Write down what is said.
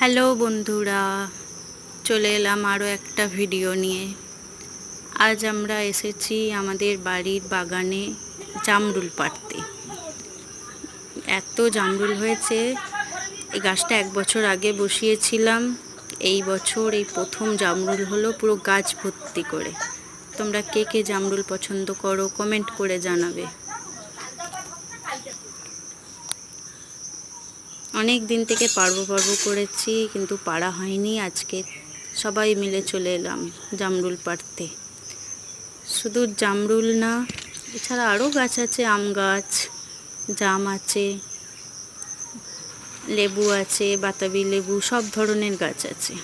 Hello বন্ধুরা, চলে এলাম আরও একটা ভিডিও নিয়ে। আজ আমরা এসেছি আমাদের বাড়ির বাগানে জামরুল পাড়তে। এত জামরুল হয়েছে, এই গাছটা 1 বছর আগে বসিয়েছিলাম। এই বছর এই প্রথম জামরুল হলো, পুরো গাছ ভর্তি করে। তোমরা কে কে জামরুল পছন্দ করো কমেন্ট করে জানাবে। অনেক দিন থেকে পারবো করেছি, কিন্তু পারা হয়নি। আজকে সবাই মিলে চলে এলাম জামরুল পাড়তে। শুধু জামরুল না, এছাড়া আরও গাছ আছে, আম গাছ, জাম আছে, লেবু আছে, বাতাবি লেবু, সব ধরনের গাছ আছে।